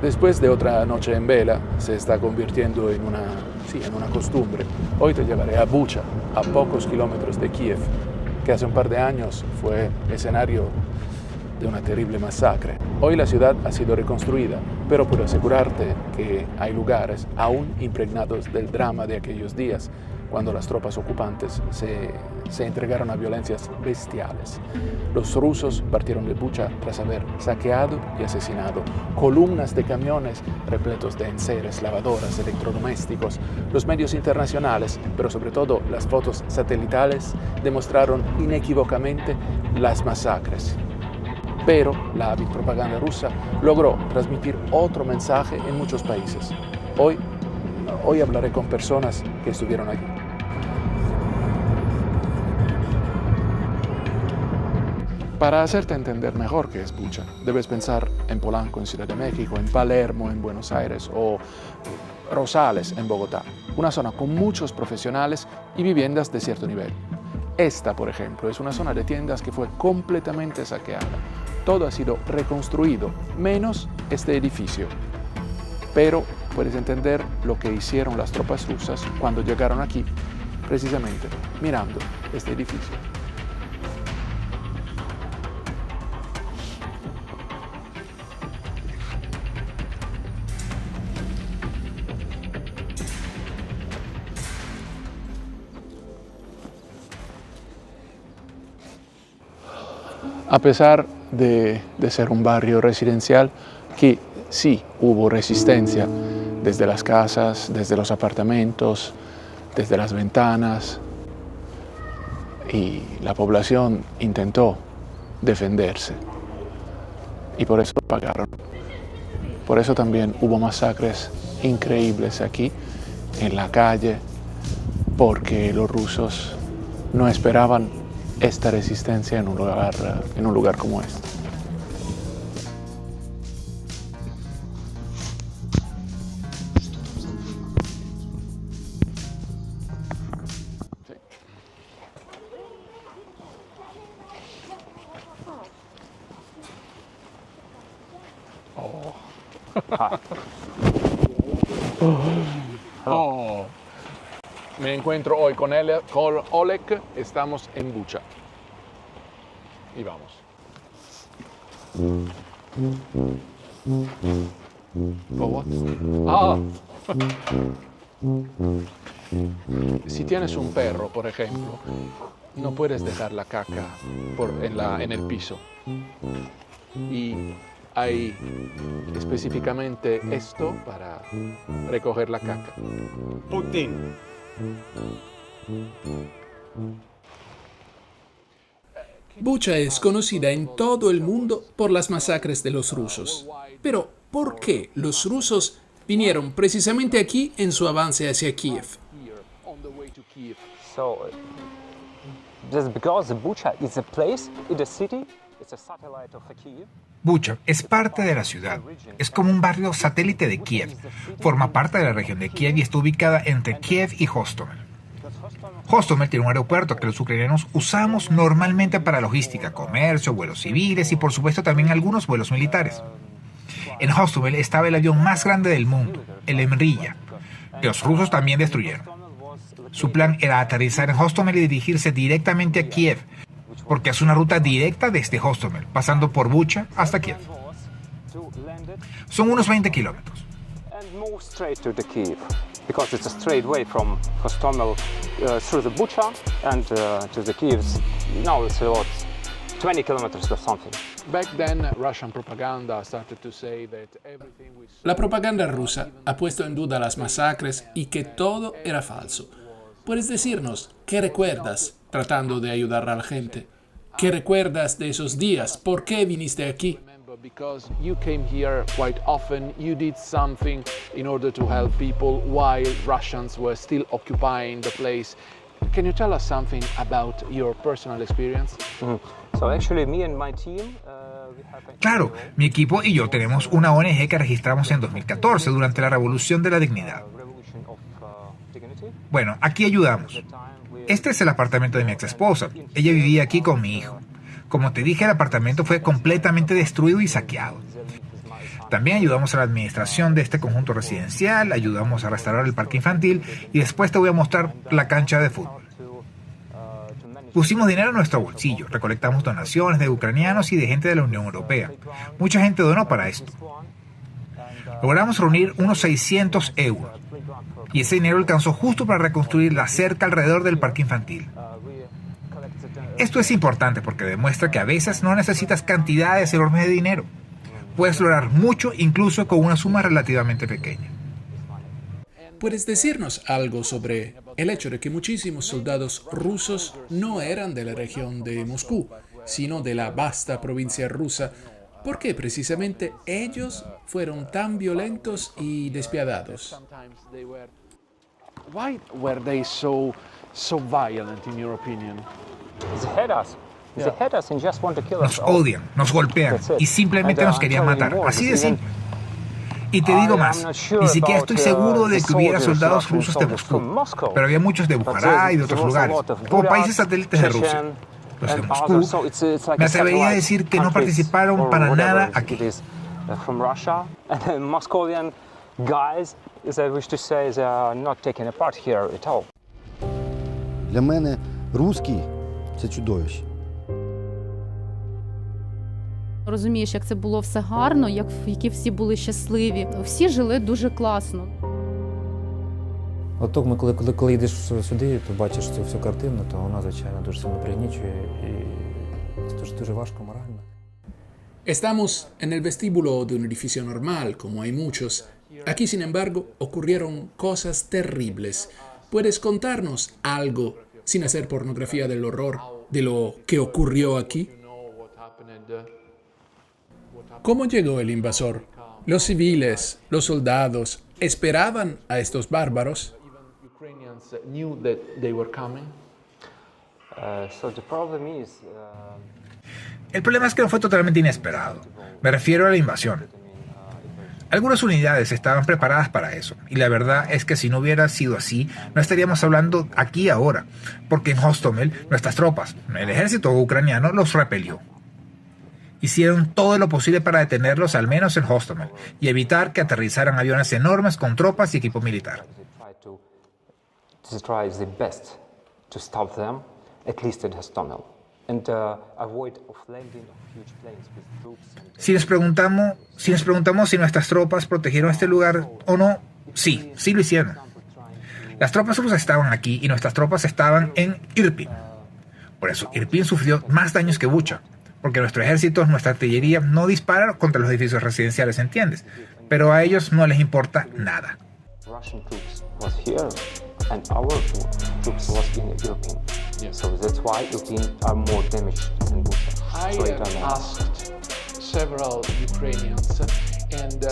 Después de otra noche en vela, se está convirtiendo en una costumbre. Hoy te llevaré a Bucha, a pocos kilómetros de Kiev, que hace un par de años fue escenario de una terrible masacre. Hoy la ciudad ha sido reconstruida, pero puedo asegurarte que hay lugares aún impregnados del drama de aquellos días, cuando las tropas ocupantes se entregaron a violencias bestiales. Los rusos partieron de Bucha tras haber saqueado y asesinado columnas de camiones repletos de enseres, lavadoras, electrodomésticos. Los medios internacionales, pero sobre todo las fotos satelitales, demostraron inequívocamente las masacres. Pero la hábil propaganda rusa logró transmitir otro mensaje en muchos países. Hoy hablaré con personas que estuvieron allí. Para hacerte entender mejor qué es Bucha, debes pensar en Polanco, en Ciudad de México, en Palermo, en Buenos Aires o Rosales, en Bogotá. Una zona con muchos profesionales y viviendas de cierto nivel. Esta, por ejemplo, es una zona de tiendas que fue completamente saqueada. Todo ha sido reconstruido, menos este edificio. Pero puedes entender lo que hicieron las tropas rusas cuando llegaron aquí, precisamente mirando este edificio. A pesar de ser un barrio residencial, aquí sí hubo resistencia desde las casas, desde los apartamentos, desde las ventanas, y la población intentó defenderse y por eso pagaron. Por eso también hubo masacres increíbles aquí en la calle, porque los rusos no esperaban esta resistencia en un lugar como este. Sí. Oh. Oh. Me encuentro hoy con Oleg, estamos en Bucha. Y vamos. Oh, ah. Si tienes un perro, por ejemplo, no puedes dejar la caca en el piso. Y hay específicamente esto para recoger la caca. Putin. Bucha es conocida en todo el mundo por las masacres de los rusos. Pero, ¿por qué los rusos vinieron precisamente aquí en su avance hacia Kiev? So, just because Bucha is a place, it's a city, it's a satellite of Kiev. Bucha es parte de la ciudad. Es como un barrio satélite de Kiev. Forma parte de la región de Kiev y está ubicada entre Kiev y Hostomel. Hostomel tiene un aeropuerto que los ucranianos usamos normalmente para logística, comercio, vuelos civiles y por supuesto también algunos vuelos militares. En Hostomel estaba el avión más grande del mundo, el Emrija, que los rusos también destruyeron. Su plan era aterrizar en Hostomel y dirigirse directamente a Kiev, porque es una ruta directa desde Hostomel, pasando por Bucha hasta Kiev. Son unos 20 kilómetros. Because it's a straight way from Hostomel through the Bucha and to the Kiev. Now it's about 20 kilometers or something. Back then, Russian propaganda started to say that everything we saw. La propaganda rusa ha puesto en duda las masacres y que todo era falso. ¿Puedes decirnos qué recuerdas tratando de ayudar a la gente? ¿Qué recuerdas de esos días? ¿Por qué viniste aquí? Because you came here quite often, you did something in order to help people while Russians were still occupying the place. Can you tell us something about your personal experience? So actually me and my team, Claro, mi equipo y yo tenemos una ONG que registramos en 2014 durante la Revolución de la Dignidad. Bueno, aquí ayudamos. Este es el apartamento de mi exesposa. Ella vivía aquí con mi hijo. Como te dije, el apartamento fue completamente destruido y saqueado. También ayudamos a la administración de este conjunto residencial, ayudamos a restaurar el parque infantil y después te voy a mostrar la cancha de fútbol. Pusimos dinero en nuestro bolsillo, recolectamos donaciones de ucranianos y de gente de la Unión Europea. Mucha gente donó para esto. Logramos reunir unos 600 euros y ese dinero alcanzó justo para reconstruir la cerca alrededor del parque infantil. Esto es importante porque demuestra que a veces no necesitas cantidades enormes de dinero. Puedes lograr mucho incluso con una suma relativamente pequeña. ¿Puedes decirnos algo sobre el hecho de que muchísimos soldados rusos no eran de la región de Moscú, sino de la vasta provincia rusa? ¿Por qué precisamente ellos fueron tan violentos y despiadados? Why were they so violent in your opinion? They hate us. They hate us and just want to kill us Nos odian, nos golpean y simplemente nos querían matar. Así de simple. Y te digo más, ni siquiera estoy seguro de que hubiera soldados rusos de Moscú, pero había muchos de Bukhará y de otros lugares, como países satélites de Rusia. Los de Moscú, me atrevería a decir que no participaron para nada aquí. From Russia and Moscovian guys, as I wish to say, they are not taking a part here at all. Для мене русський – це чудовище. Розумієш, як це було все гарно, які всі були щасливі. Всі жили дуже класно. От ми, коли йдеш сюди, то бачиш цю всю картину, то вона, звичайно, дуже сильно пригнічує і це дуже важко морально. Estamos en el vestíbulo de un edificio normal, como hay muchos. Aquí, sin embargo, ocurrieron cosas terribles. ¿Puedes contarnos algo, sin hacer pornografía del horror, de lo que ocurrió aquí? ¿Cómo llegó el invasor? ¿Los civiles, los soldados, esperaban a estos bárbaros? Ukrainians knew that they were coming. So the problem is, El problema es que no fue totalmente inesperado. Me refiero a la invasión. Algunas unidades estaban preparadas para eso, y la verdad es que si no hubiera sido así, no estaríamos hablando aquí ahora, porque en Hostomel nuestras tropas, el ejército ucraniano, los repelió. Hicieron todo lo posible para detenerlos, al menos en Hostomel, y evitar que aterrizaran aviones enormes con tropas y equipo militar. they try their best to stop them, at least at Hostomel, and avoid of landing of huge planes with troops. Si nos preguntamos si nuestras tropas protegieron este lugar o no, sí lo hicieron. Las tropas rusas estaban aquí y nuestras tropas estaban en Irpin. Por eso, Irpin sufrió más daños que Bucha, porque nuestro ejército, nuestra artillería no dispara contra los edificios residenciales, ¿entiendes? Pero a ellos no les importa nada. Russian troops was here, and our troops was in Irpin. So that's why Irpin are more damaged than Bucha. I asked several Ukrainians, and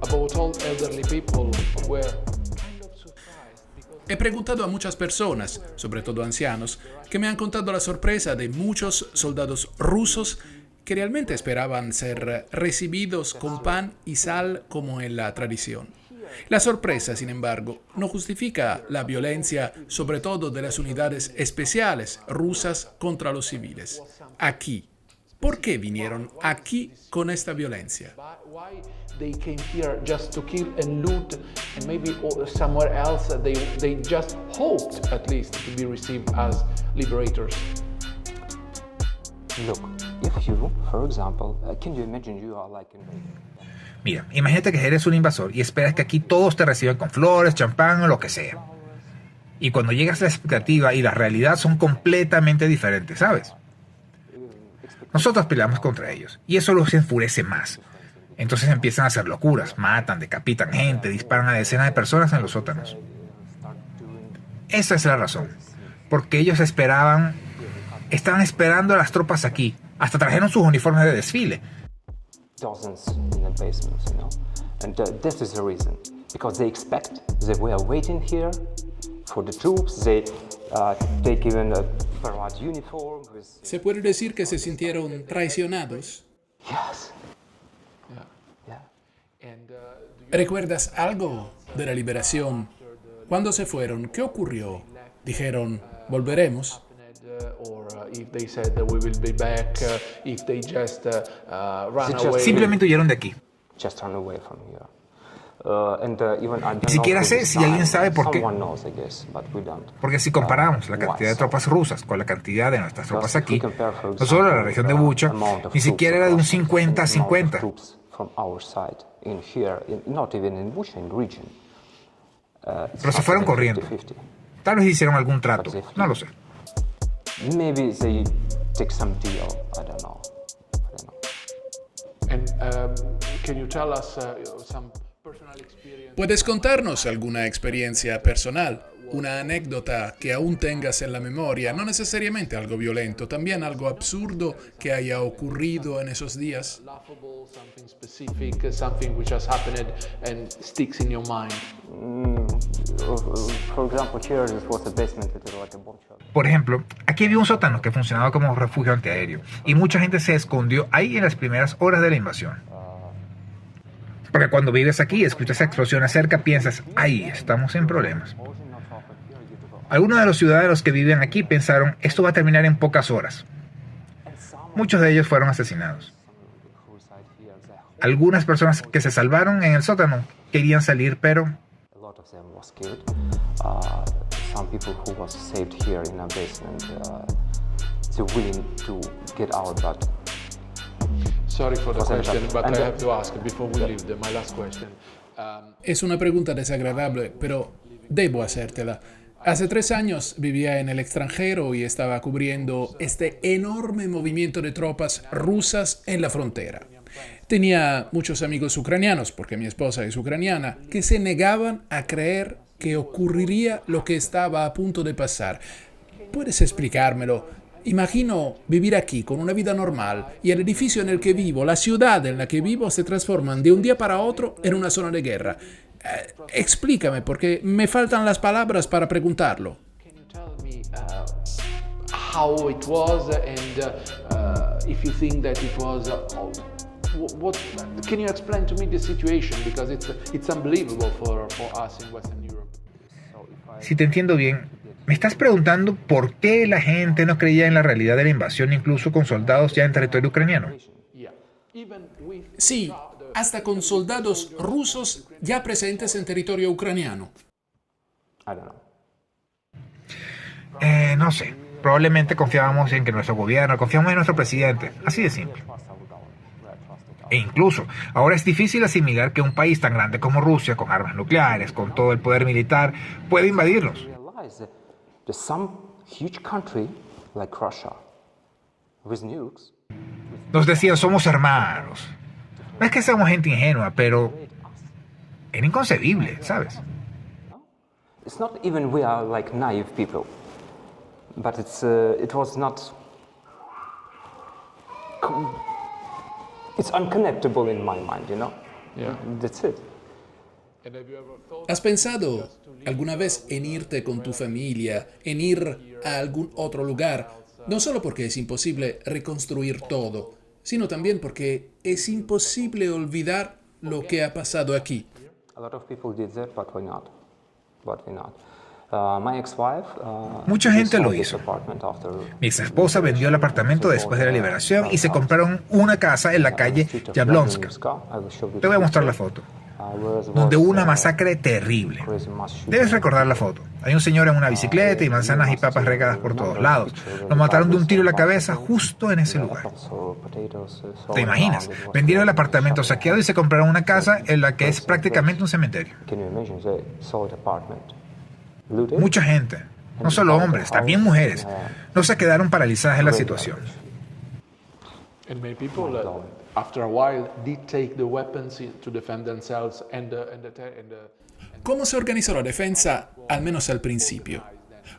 about all elderly people were kind of surprised. He preguntado a muchas personas, sobre todo ancianos, que me han contado la sorpresa de muchos soldados rusos que realmente esperaban ser recibidos con pan y sal como en la tradición. La sorpresa, sin embargo, no justifica la violencia, sobre todo de las unidades especiales rusas contra los civiles. Aquí. ¿Por qué vinieron aquí con esta violencia? Why they came here just to kill and loot, and maybe somewhere else they just hoped at least to be received as liberators? Look, if you, for example, can you imagine you are like in... Mira, imagínate que eres un invasor y esperas que aquí todos te reciban con flores, champán o lo que sea. Y cuando llegas a la expectativa y la realidad son completamente diferentes, ¿sabes? Nosotros peleamos contra ellos y eso los enfurece más. Entonces empiezan a hacer locuras, matan, decapitan gente, disparan a decenas de personas en los sótanos. Esa es la razón, porque ellos estaban esperando a las tropas aquí, hasta trajeron sus uniformes de desfile. Dozens in the basements, you know, and that is the reason, because they expect, they were waiting here for the troops. They take even a parade uniform with... ¿Se puede decir que se sintieron traicionados? Yes. And ¿Recuerdas algo de la liberación? ¿Cuándo se fueron? ¿Qué ocurrió? Dijeron, volveremos. or if they said that we will be back, if they just ran away. Simplemente huyeron de aquí. just run away from here. Even I don't Ni siquiera know who sé this si alguien time. sabe por qué. Someone knows, I guess, but we don't. Porque si comparamos la Why cantidad de so? tropas rusas con la cantidad de nuestras tropas Because if we aquí, compare, for no solo la example, región de Bucha, amount of ni siquiera era de un troops of Russians and 50 a amount of 50. troops from our side in here, not even in Bucha, in region. It's Pero se not fueron even corriendo. 50-50. Tal vez hicieron algún trato, no lo sé. Maybe they take some deal. I don't know. And can you tell us some personal experience? ¿Puedes contarnos alguna experiencia personal? Una anécdota que aún tengas en la memoria, no necesariamente algo violento, también algo absurdo que haya ocurrido en esos días. Laughable, something specific, something which has happened and sticks in your mind. For example, here this was a basement that was like a bomb shelter. Por ejemplo, aquí había un sótano que funcionaba como refugio antiaéreo y mucha gente se escondió ahí en las primeras horas de la invasión. Porque cuando vives aquí y escuchas explosiones cerca, piensas, ahí estamos en problemas. Algunos de los ciudadanos que viven aquí pensaron, esto va a terminar en pocas horas. Muchos de ellos fueron asesinados. Algunas personas que se salvaron en el sótano querían salir, pero A lot of them was killed. Some people who was saved here in a basement, they're willing to get out, but Sorry for the Was it question, that- but and I the- have to ask before we leave. My last question. Es una pregunta desagradable, pero debo hacértela. Hace 3 años vivía en el extranjero y estaba cubriendo este enorme movimiento de tropas rusas en la frontera. Tenía muchos amigos ucranianos, porque mi esposa es ucraniana, que se negaban a creer que ocurriría lo que estaba a punto de pasar. ¿Puedes explicármelo? Imagino vivir aquí con una vida normal y el edificio en el que vivo, la ciudad en la que vivo se transforman de un día para otro en una zona de guerra. Explícame, porque me faltan las palabras para preguntarlo. Can you tell me how it was and if you think that it was? What can you explain to me the situation, because it's unbelievable for us in Western Europe. si te entiendo bien, me estás preguntando por qué la gente no creía en la realidad de la invasión, incluso con soldados ya en territorio ucraniano. Yeah. Even with Sí, hasta con soldados rusos ya presentes en territorio ucraniano. I don't know. No sé, probablemente confiábamos en que nuestro gobierno, confiamos en nuestro presidente, así de simple. E incluso, ahora es difícil asimilar que un país tan grande como Rusia, con armas nucleares, con todo el poder militar, puede invadirnos. Realize that there's some huge country like Russia with nukes. Nos decían, somos hermanos. No es que seamos gente ingenua, pero era inconcebible, ¿sabes? It's not even we are like naive people, but it was not. It's unconnectable in my mind, you know. Yeah. That's it. And have you ever thought? ¿Has pensado alguna vez en irte con tu familia, en ir a algún otro lugar? No solo porque es imposible reconstruir todo, sino también porque es imposible olvidar lo que ha pasado aquí. A lot of people did that, but we're not. My ex-wife. Mucha gente sold lo this hizo. apartment after. Mi ex esposa vendió el apartamento después de la liberación y se compraron una casa en la calle Yablonska. Te voy a mostrar la foto, donde hubo una masacre terrible. Debes recordar la foto. Hay un señor en una bicicleta y manzanas y papas regadas por todos lados. Lo mataron de un tiro en la cabeza justo en ese lugar. ¿Te imaginas? Vendieron el apartamento saqueado y se compraron una casa en la que es prácticamente un cementerio. Mucha gente, no solo hombres, también mujeres, no se quedaron paralizadas en la situación. And many people, after a while, did take the weapons to defend themselves ¿Cómo se organizó la defensa, al menos al principio?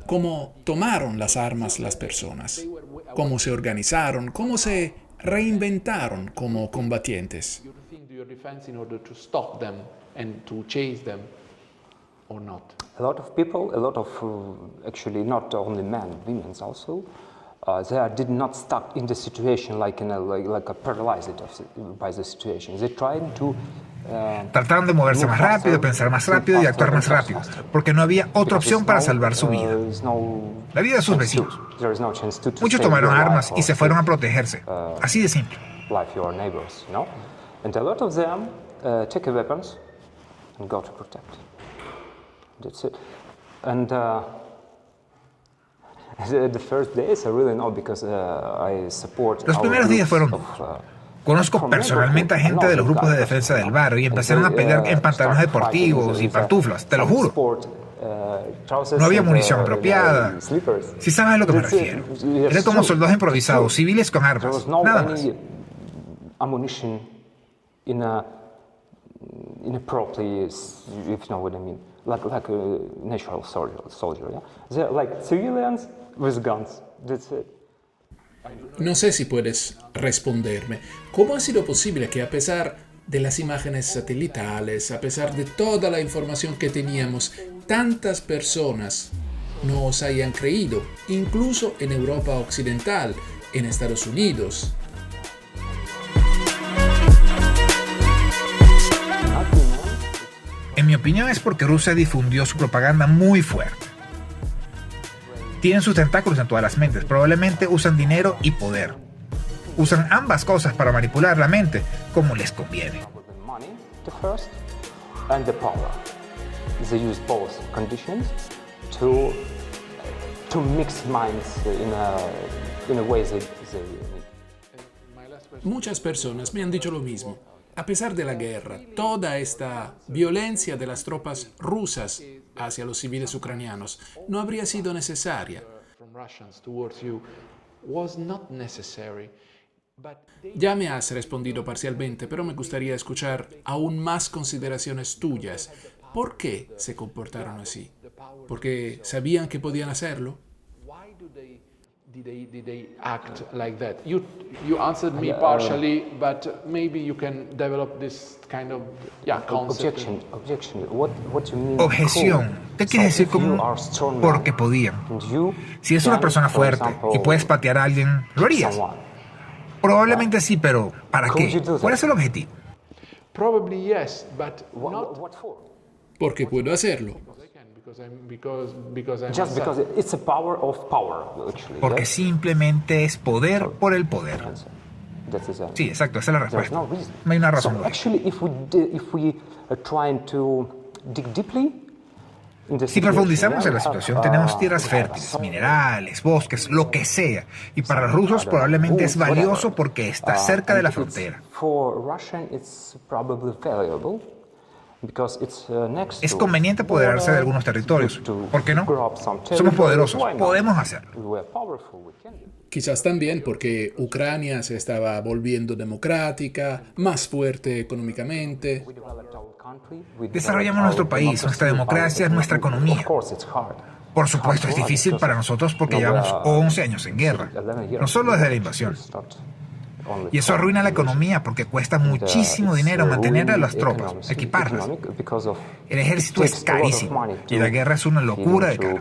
¿Cómo tomaron las armas las personas? ¿Cómo se organizaron? ¿Cómo se reinventaron como combatientes? you think to your defense in order to stop them and to chase them or not? A lot of people, actually not only men, women also, did not stuck in the situation like paralyzed by the situation. They tried to. Trataron de moverse más rápido, pensar más rápido y actuar más rápido, porque no había otra opción para salvar su vida. La vida de sus vecinos. Muchos tomaron armas y se fueron a protegerse. Así de simple. Like your neighbors, you know? And a lot of them take your weapons and go to protect. That's it. And the first days I really know because I support. Los primeros días fueron duros. Conozco personalmente a gente de los grupos de defensa del barrio y empezaron a pelear en pantalones deportivos y pantuflas, te lo juro. No había munición apropiada. Si sabes a lo que me refiero. Eran como soldados improvisados, civiles con armas, nada más. Ammunition in a properly, if you know what I mean, like a natural soldier. Yeah? They're like civilians with guns. That's it. No sé si puedes responderme. ¿Cómo ha sido posible que a pesar de las imágenes satelitales, a pesar de toda la información que teníamos, tantas personas no os hayan creído, incluso en Europa Occidental, en Estados Unidos? En mi opinión es porque Rusia difundió su propaganda muy fuerte. Tienen sus tentáculos en todas las mentes, probablemente usan dinero y poder. Usan ambas cosas para manipular la mente como les conviene. They use both conditions to mix minds in a way they need. Muchas personas me han dicho lo mismo. A pesar de la guerra, toda esta violencia de las tropas rusas hacia los civiles ucranianos no habría sido necesaria. Ya me has respondido parcialmente, pero me gustaría escuchar aún más consideraciones tuyas. ¿Por qué se comportaron así? ¿Porque sabían que podían hacerlo? Did they act like that? You answered me partially, but maybe you can develop this kind of concept. Objection. What you mean? Objeción. ¿Qué quiere decir con porque podían? Si es una persona fuerte y puedes patear a alguien, ¿lo harías? Probablemente sí, pero ¿para qué? ¿Cuál es el objetivo? Probably yes, but not. What for? Porque puedo hacerlo. Just because it's a power of power, actually. Porque simplemente es poder por el poder. Sí, exacto, esa es la respuesta. No hay una razón. Actually, if we are trying to dig deeply. Si profundizamos en la situación, tenemos tierras fértiles, minerales, bosques, lo que sea. Y para los rusos probablemente es valioso porque está cerca de la frontera. Es conveniente apoderarse de algunos territorios. ¿Por qué no? Somos poderosos, podemos hacerlo. Quizás también porque Ucrania se estaba volviendo democrática, más fuerte económicamente. Desarrollamos nuestro país, nuestra democracia, nuestra economía. Por supuesto es difícil para nosotros porque llevamos 11 años en guerra, no solo desde la invasión. Y eso arruina la economía porque cuesta muchísimo dinero mantener a las tropas, equiparlas. El ejército es carísimo y la guerra es una locura de cara.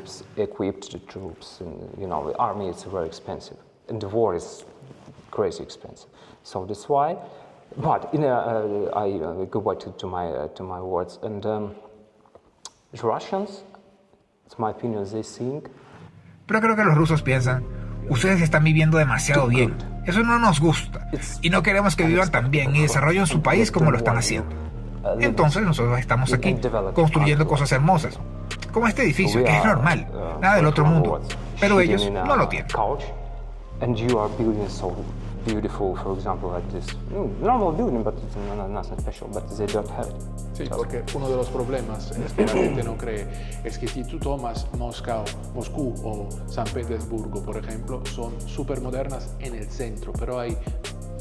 But I go back to my words, and the Russians, it's my opinion, they think. Pero creo que los rusos piensan, ustedes están viviendo demasiado bien. Eso no nos gusta y no queremos que vivan tan bien y desarrollen su país como lo están haciendo. Entonces nosotros estamos aquí construyendo cosas hermosas, como este edificio que es normal, nada del otro mundo, pero ellos no lo tienen. And you are building so beautiful, for example, like this normal building, but it's nothing special, but they don't have it. Sí, porque uno de los problemas es que la gente no cree, es que si tú tomas Moscú o San Petersburgo, por ejemplo, son súper modernas en el centro, pero hay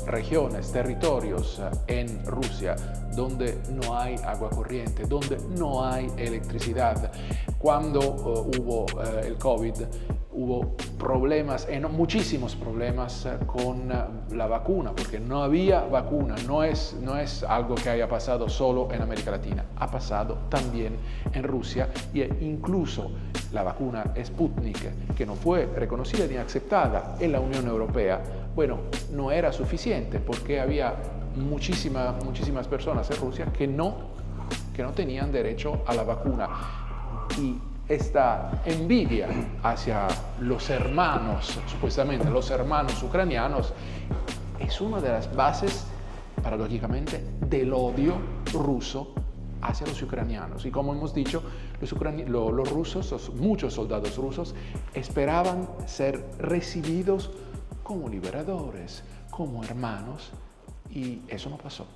regiones, territorios en Rusia donde no hay agua corriente, donde no hay electricidad. Cuando hubo el COVID, hubo problemas, muchísimos problemas con la vacuna, porque no había vacuna. No es algo que haya pasado solo en América Latina, ha pasado también en Rusia, e incluso la vacuna Sputnik, que no fue reconocida ni aceptada en la Unión Europea, bueno, no era suficiente porque había muchísimas personas en Rusia que no tenían derecho a la vacuna. Y esta envidia hacia los hermanos, supuestamente los hermanos ucranianos, es una de las bases, paradójicamente, del odio ruso hacia los ucranianos. Y como hemos dicho, los rusos, muchos soldados rusos, esperaban ser recibidos como liberadores, como hermanos, y eso no pasó.